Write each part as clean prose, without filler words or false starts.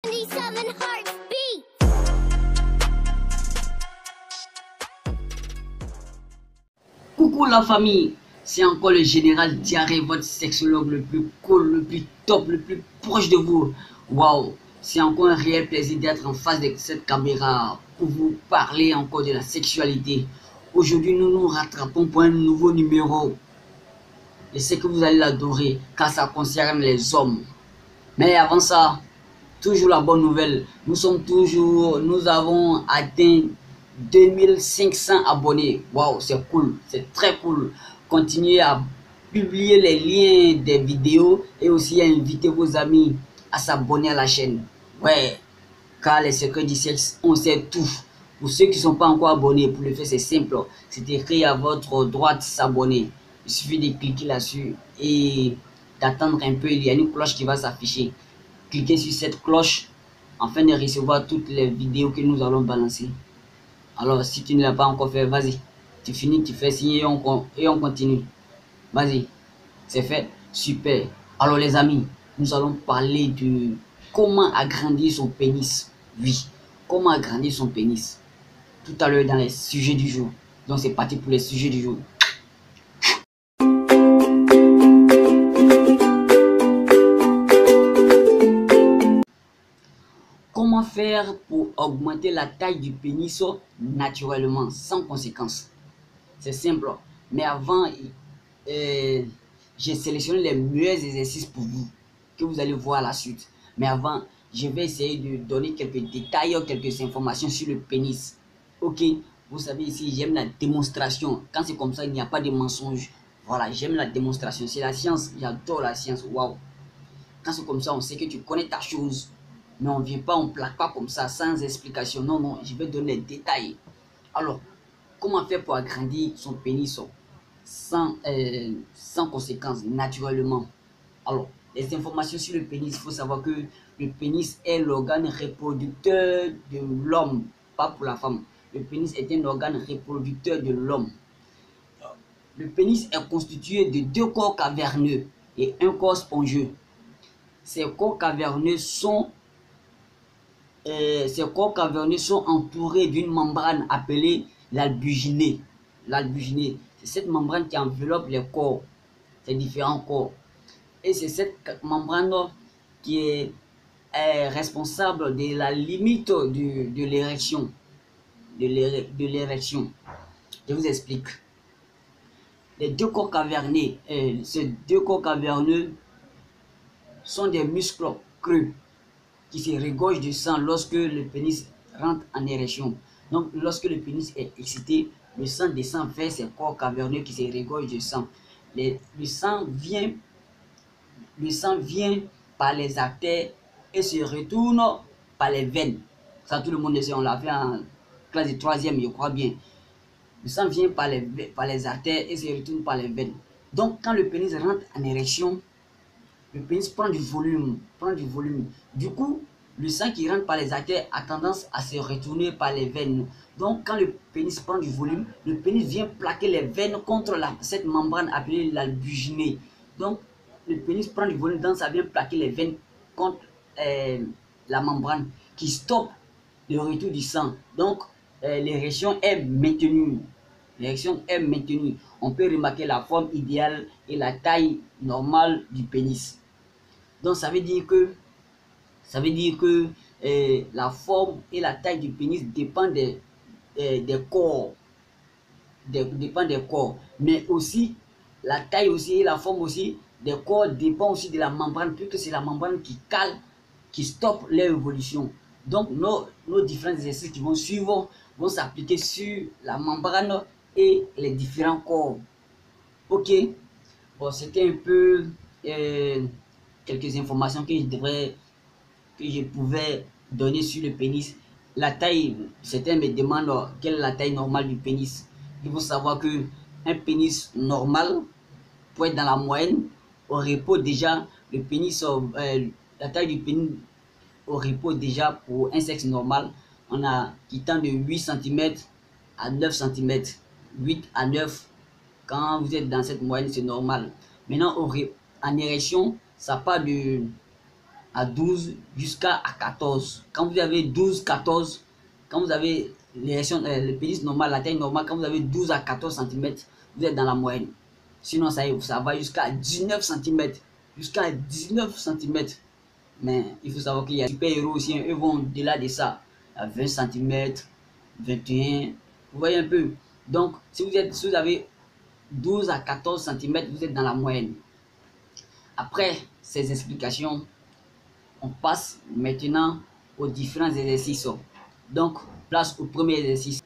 77 hearts beat. Coucou la famille, c'est encore le général Diarrhée, votre sexologue le plus cool, le plus top, le plus proche de vous. Waouh, c'est encore un réel plaisir d'être en face de cette caméra pour vous parler encore de la sexualité. Aujourd'hui, nous nous rattrapons pour un nouveau numéro. Je sais que vous allez l'adorer car ça concerne les hommes. Mais avant ça, toujours la bonne nouvelle, nous avons atteint 2500 abonnés. Waouh, c'est cool, c'est très cool. Continuez à publier les liens des vidéos et aussi à inviter vos amis à s'abonner à la chaîne. Ouais, car les secrets du sexe, on sait tout. Pour ceux qui ne sont pas encore abonnés, pour le faire c'est simple. C'est écrit à votre droite s'abonner. Il suffit de cliquer là-dessus et d'attendre un peu. Il y a une cloche qui va s'afficher. Cliquez sur cette cloche afin de recevoir toutes les vidéos que nous allons balancer. Alors, si tu ne l'as pas encore fait, vas-y. Tu finis, tu fais signe et on continue. Vas-y. C'est fait. Super. Alors, les amis, nous allons parler de comment agrandir son pénis. Oui. Comment agrandir son pénis. Tout à l'heure dans les sujets du jour. Donc, c'est parti pour les sujets du jour. Comment faire pour augmenter la taille du pénis naturellement, sans conséquence? C'est simple. Mais avant, j'ai sélectionné les meilleurs exercices pour vous, que vous allez voir à la suite. Mais avant, je vais essayer de donner quelques détails, quelques informations sur le pénis. Ok, vous savez ici, j'aime la démonstration. Quand c'est comme ça, il n'y a pas de mensonge. Voilà, j'aime la démonstration. C'est la science, j'adore la science. Waouh! Quand c'est comme ça, on sait que tu connais ta chose. Mais on ne vient pas, on ne plaque pas comme ça, sans explication. Non, non, je vais donner les détails. Alors, comment faire pour agrandir son pénis sans conséquence, naturellement? Alors, les informations sur le pénis, il faut savoir que le pénis est l'organe reproducteur de l'homme, pas pour la femme. Le pénis est un organe reproducteur de l'homme. Le pénis est constitué de deux corps caverneux et un corps spongieux. Ces corps caverneux sont entourés d'une membrane appelée l'albuginée. L'albuginée, c'est cette membrane qui enveloppe les corps, ces différents corps. Et c'est cette membrane qui est responsable de la limite de l'érection. De l'érection. Je vous explique. Les deux corps caverneux, ces deux corps caverneux sont des muscles creux qui se regorge du sang lorsque le pénis rentre en érection. Donc, lorsque le pénis est excité, le sang descend vers ces corps caverneux qui se regorgent du sang. Le sang vient par les artères et se retourne par les veines. Ça, tout le monde le sait, on l'a fait en classe de 3e, je crois bien. Le sang vient par les artères et se retourne par les veines. Donc, quand le pénis rentre en érection, le pénis prend du volume, Du coup, le sang qui rentre par les artères a tendance à se retourner par les veines. Donc, quand le pénis prend du volume, le pénis vient plaquer les veines contre cette membrane appelée l'albuginée. Donc, le pénis prend du volume, donc ça vient plaquer les veines contre la membrane qui stoppe le retour du sang. Donc, l'érection est maintenue. L'érection est maintenue. On peut remarquer la forme idéale et la taille normale du pénis. Donc ça veut dire que la forme et la taille du pénis dépendent des corps. Dépend des corps. Mais aussi, la taille aussi et la forme aussi des corps dépend aussi de la membrane, puisque c'est la membrane qui cale, qui stoppe l'évolution. Donc nos différents exercices qui vont suivre vont s'appliquer sur la membrane et les différents corps. Ok. Bon, c'était un peu quelques informations que je pouvais donner sur le pénis. La taille, certains me demandent quelle est la taille normale du pénis. Il faut savoir que un pénis normal, pour être dans la moyenne, au repos déjà, la taille du pénis au repos déjà pour un sexe normal, on a qui tend de 8 cm à 9 cm. 8 à 9, quand vous êtes dans cette moyenne, c'est normal. Maintenant, en érection, ça part de à 12 jusqu'à 14. Quand vous avez 12, 14, quand vous avez le pénis normal, la taille normale, quand vous avez 12 à 14 cm, vous êtes dans la moyenne. Sinon, ça va jusqu'à 19 cm. Jusqu'à 19 cm. Mais il faut savoir qu'il y a des super-héros aussi, eux vont au-delà de ça. À 20 cm, 21. Vous voyez un peu. Donc, si vous avez 12 à 14 cm, vous êtes dans la moyenne. Après ces explications, on passe maintenant aux différents exercices. Donc, place au premier exercice.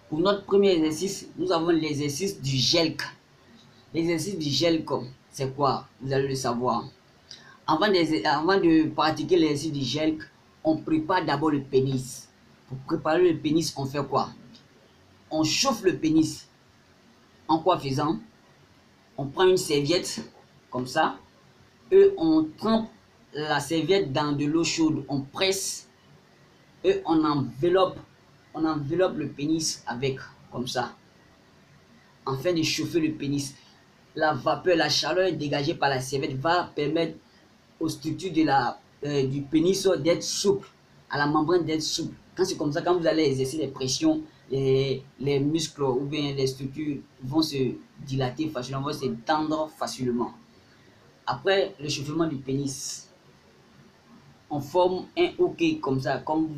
Pour notre premier exercice, nous avons l'exercice du GELC. L'exercice du GELC, c'est quoi? Vous allez le savoir. Avant de pratiquer l'exercice du GELC, on prépare d'abord le pénis. Pour préparer le pénis, on fait quoi? On chauffe le pénis. En quoi faisant? On prend une serviette, comme ça, et on trempe la serviette dans de l'eau chaude. On presse et on enveloppe le pénis avec, comme ça, afin de chauffer le pénis. La vapeur, la chaleur dégagée par la serviette va permettre aux structures du pénis d'être souple, à la membrane d'être souple. Quand c'est comme ça, quand vous allez exercer les pressions, les muscles ou bien les structures vont se dilater facilement, vont se tendre facilement. Après le chauffement du pénis, on forme un OK comme ça, comme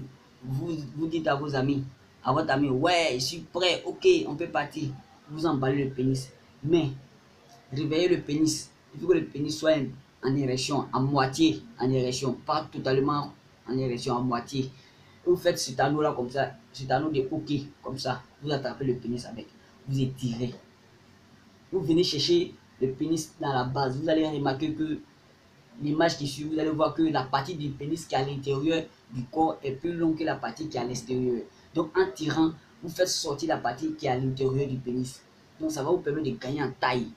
vous dites à vos amis, à votre ami, ouais, je suis prêt, OK, on peut partir. Vous emballez le pénis. Mais réveillez le pénis. Il faut que le pénis soit en érection, à moitié en érection, pas totalement en érection, à moitié. Vous faites cet anneau-là comme ça, cet anneau de OK, comme ça. Vous attrapez le pénis avec, vous étirez. Vous venez chercher le pénis dans la base. Vous allez remarquer que l'image qui suit, vous allez voir que la partie du pénis qui est à l'intérieur du corps est plus longue que la partie qui est à l'extérieur. Donc en tirant, vous faites sortir la partie qui est à l'intérieur du pénis. Donc ça va vous permettre de gagner en taille.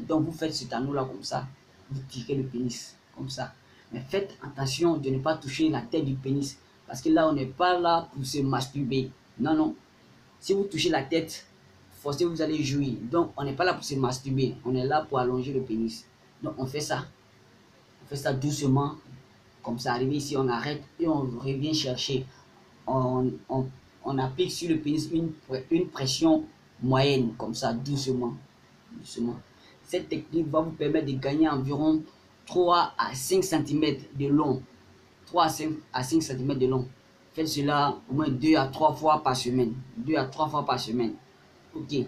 Donc vous faites cet anneau-là comme ça, vous tirez le pénis comme ça. Mais faites attention de ne pas toucher la tête du pénis. Parce que là, on n'est pas là pour se masturber. Non, non. Si vous touchez la tête, forcément vous allez jouir. Donc on n'est pas là pour se masturber. On est là pour allonger le pénis. Donc on fait ça. On fait ça doucement. Comme ça, arrivé ici, on arrête et on revient chercher. On applique sur le pénis une pression moyenne, comme ça, doucement. Doucement. Cette technique va vous permettre de gagner environ 3 à 5 cm de long. 3 à 5 cm de long. Faites cela au moins 2 à 3 fois par semaine. 2 à 3 fois par semaine. Ok.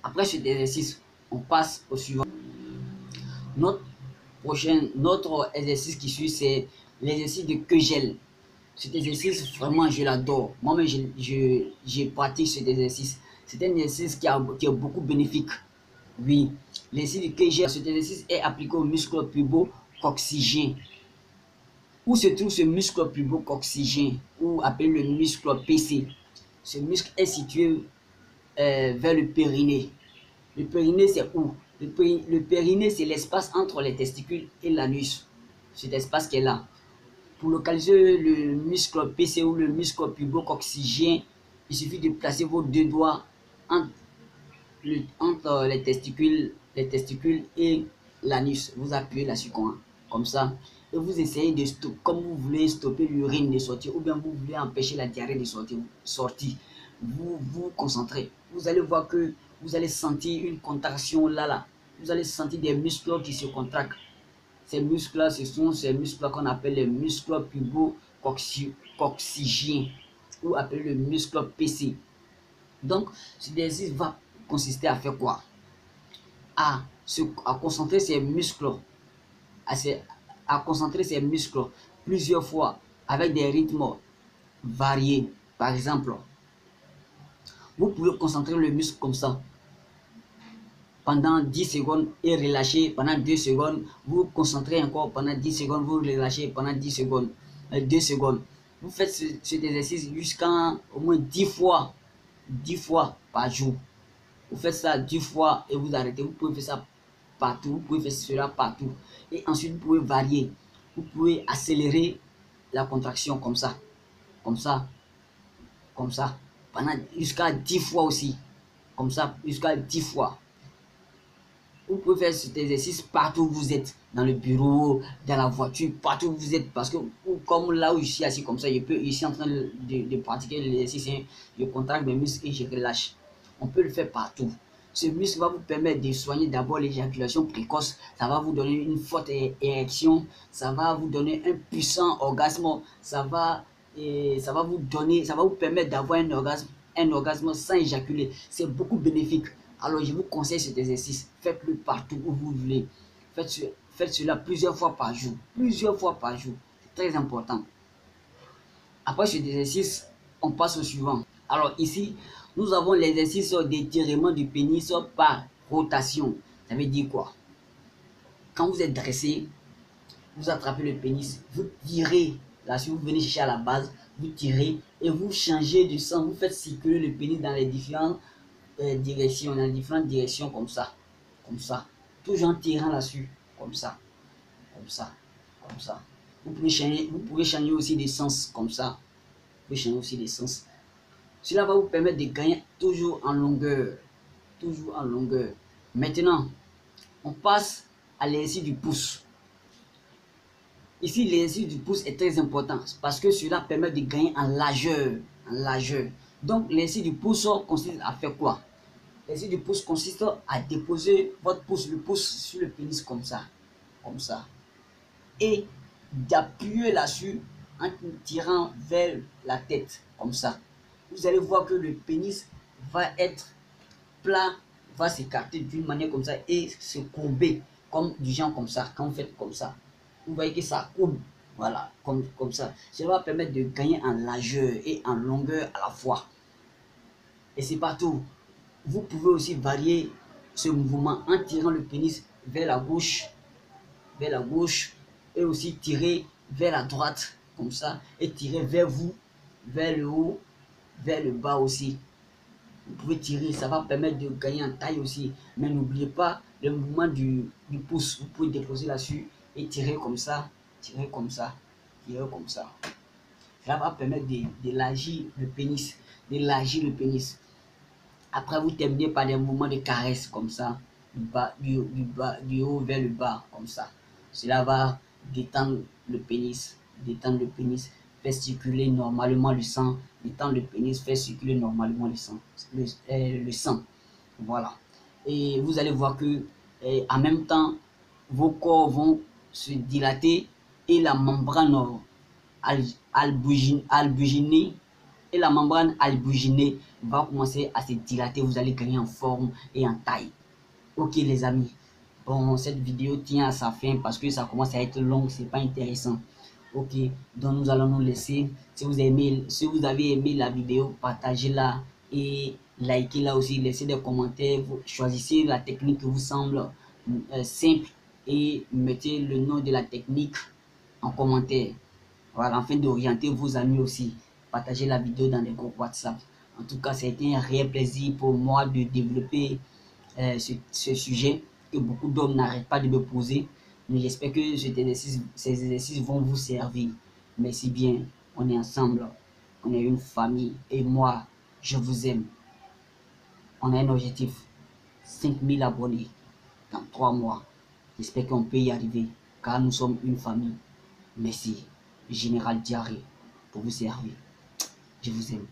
Après cet exercice, on passe au suivant. Notre exercice qui suit, c'est l'exercice de Kegel. Cet exercice, vraiment, je l'adore. Moi-même, je pratique cet exercice. C'est un exercice qui est beaucoup bénéfique. Oui, l'exercice de Kegel, cet exercice est appliqué au muscle pubo-coccygien. Où se trouve ce muscle pubo-coccygien, ou appelé le muscle PC? Ce muscle est situé vers le périnée. Le périnée, c'est où? Le périnée, c'est l'espace entre les testicules et l'anus. Cet espace qui est là. Pour localiser le muscle PC ou le muscle pubo-coccygien, il suffit de placer vos deux doigts entre les testicules et l'anus. Vous appuyez là-dessus comme ça. Et vous essayez de stopper, comme vous voulez stopper l'urine de sortir, ou bien vous voulez empêcher la diarrhée de sortir. Vous vous concentrez. Vous allez voir que vous allez sentir une contraction là. Vous allez sentir des muscles qui se contractent. Ces muscles-là, ce sont ces muscles qu'on appelle les muscles pubo-coccygiens ou appelé le muscle PC. Donc, ce exercice va consister à faire quoi? À concentrer ces muscles, à concentrer ces muscles plusieurs fois avec des rythmes variés. Par exemple, vous pouvez concentrer le muscle comme ça pendant 10 secondes et relâcher pendant 2 secondes. Vous concentrez encore pendant 10 secondes, vous relâchez pendant 10 secondes, 2 secondes. Vous faites cet exercice jusqu'à au moins 10 fois par jour. Vous faites ça 10 fois et vous arrêtez. Vous pouvez faire ça partout, vous pouvez faire cela partout. Et ensuite, vous pouvez varier. Vous pouvez accélérer la contraction comme ça, pendant jusqu'à 10 fois aussi. Comme ça, jusqu'à 10 fois. Vous pouvez faire cet exercice partout où vous êtes, dans le bureau, dans la voiture, partout où vous êtes. Parce que comme là où je suis assis comme ça, je peux ici en train de pratiquer l'exercice, hein, je contracte mes muscles et je relâche. On peut le faire partout. Ce muscle va vous permettre de soigner d'abord l'éjaculation précoce. Ça va vous donner une forte érection. Ça va vous donner un puissant orgasme. Ça va vous permettre d'avoir un orgasme sans éjaculer. C'est beaucoup bénéfique. Alors je vous conseille cet exercice. Faites-le partout où vous voulez. Faites cela plusieurs fois par jour. Plusieurs fois par jour. C'est très important. Après cet exercice, on passe au suivant. Alors ici, nous avons l'exercice d'étirement du pénis par rotation. Ça veut dire quoi? Quand vous êtes dressé, vous attrapez le pénis, vous tirez, là si vous venez chercher à la base, vous tirez et vous changez de sens, vous faites circuler le pénis dans les différentes directions, comme ça, toujours en tirant là-dessus, comme ça, comme ça, comme ça. Vous pouvez changer aussi de sens, comme ça, vous pouvez changer aussi de sens. Cela va vous permettre de gagner toujours en longueur, toujours en longueur. Maintenant, on passe à l'exercice du pouce. Ici, l'exercice du pouce est très important parce que cela permet de gagner en largeur. Donc, l'exercice du pouce consiste à faire quoi? L'exercice du pouce consiste à déposer votre pouce, le pouce sur le pénis comme ça, et d'appuyer là-dessus en tirant vers la tête, comme ça. Vous allez voir que le pénis va être plat, va s'écarter d'une manière comme ça et se courber, comme du genre comme ça. Quand vous faites comme ça, vous voyez que ça courbe, voilà, comme ça. Ça va permettre de gagner en largeur et en longueur à la fois. Et c'est partout. Vous pouvez aussi varier ce mouvement en tirant le pénis vers la gauche, et aussi tirer vers la droite, comme ça, et tirer vers vous, vers le haut, vers le bas aussi. Vous pouvez tirer, ça va permettre de gagner en taille aussi. Mais n'oubliez pas le mouvement du pouce. Vous pouvez déposer là-dessus et tirer comme ça, tirer comme ça, tirer comme ça. Ça va permettre d'élargir le pénis, Après, vous terminez par des mouvements de caresse comme ça, du haut vers le bas, comme ça. Cela va détendre le pénis, faire circuler normalement le sang, détendre le pénis, faire circuler normalement le sang. Voilà. Et vous allez voir que en même temps, vos corps vont se dilater et la membrane albuginée va commencer à se dilater. Vous allez gagner en forme et en taille. Ok les amis, bon, cette vidéo tient à sa fin parce que ça commence à être long, c'est pas intéressant. Ok, donc nous allons nous laisser. Si vous avez aimé la vidéo, partagez-la et likez-la aussi, laissez des commentaires, vous choisissez la technique qui vous semble simple et mettez le nom de la technique en commentaire. Voilà, afin d'orienter vos amis aussi. Partagez la vidéo dans les groupes WhatsApp. En tout cas, c'était un réel plaisir pour moi de développer ce sujet que beaucoup d'hommes n'arrêtent pas de me poser. Mais j'espère que ces exercices vont vous servir. Merci bien. On est ensemble. On est une famille. Et moi, je vous aime. On a un objectif. 5000 abonnés dans 3 mois. J'espère qu'on peut y arriver. Car nous sommes une famille. Merci. Général Diaré pour vous servir. Je vous aime.